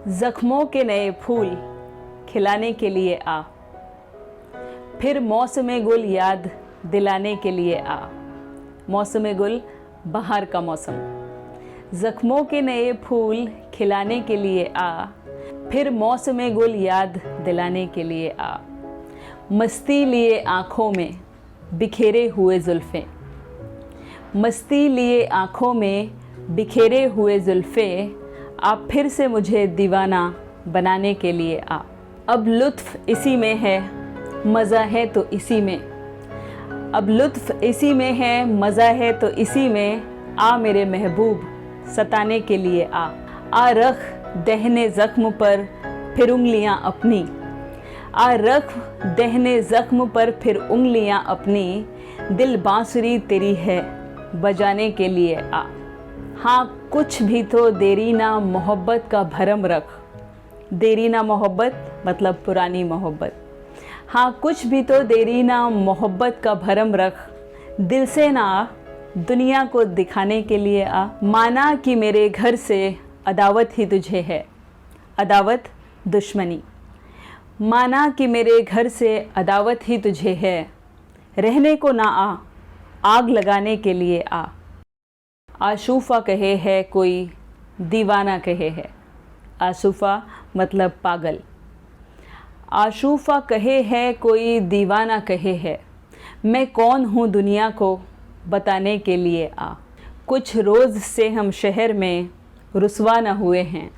जख्मों के नए फूल खिलाने के लिए आ, फिर मौसम गुल याद दिलाने के लिए आ। मौसम गुल बहार का मौसम। जख्मों के नए फूल खिलाने के लिए आ, फिर मौसम गुल याद दिलाने के लिए आ। मस्ती लिए आँखों में बिखेरे हुए जुल्फ़े, मस्ती लिए आँखों में बिखेरे हुए जुल्फ़े, आप फिर से मुझे दीवाना बनाने के लिए आ। अब लुत्फ़ इसी में है, मज़ा है तो इसी में। अब लुत्फ़ इसी में है, मज़ा है तो इसी में। आ मेरे महबूब सताने के लिए आ। आ रख दहने ज़ख्म पर फिर उंगलियां अपनी। आ रख दहने ज़ख्म पर फिर उंगलियां अपनी। दिल बांसुरी तेरी है बजाने के लिए आ। हाँ कुछ भी तो देरी ना मोहब्बत का भरम रख। देरी ना मोहब्बत मतलब पुरानी मोहब्बत। हाँ कुछ भी तो देरी ना मोहब्बत का भरम रख। दिल से ना दुनिया को दिखाने के लिए आ। माना कि मेरे घर से अदावत ही तुझे है, अदावत दुश्मनी। माना कि मेरे घर से अदावत ही तुझे है, रहने को ना आ, आग लगाने के लिए आ। आशूफ़ा कहे है कोई दीवाना कहे है। आशूफ़ा मतलब पागल। आशूफ़ा कहे है कोई दीवाना कहे है, मैं कौन हूँ दुनिया को बताने के लिए आ। कुछ रोज़ से हम शहर में रुसवा न हुए हैं,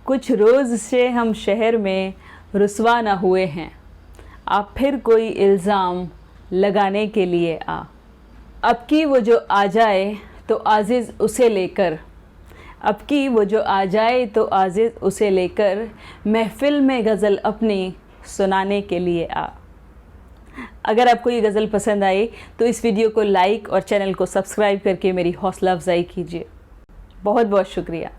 कुछ रोज़ से हम शहर में रुसवा न हुए हैं, आप फिर कोई इल्ज़ाम लगाने के लिए आ। अब की वो जो आ जाए तो आज़िज़ उसे लेकर, अब की वो जो आ जाए तो आज़िज़ उसे लेकर, महफ़िल में गज़ल अपनी सुनाने के लिए आ। अगर आपको ये गज़ल पसंद आई तो इस वीडियो को लाइक और चैनल को सब्सक्राइब करके मेरी हौसला अफजाई कीजिए। बहुत बहुत शुक्रिया।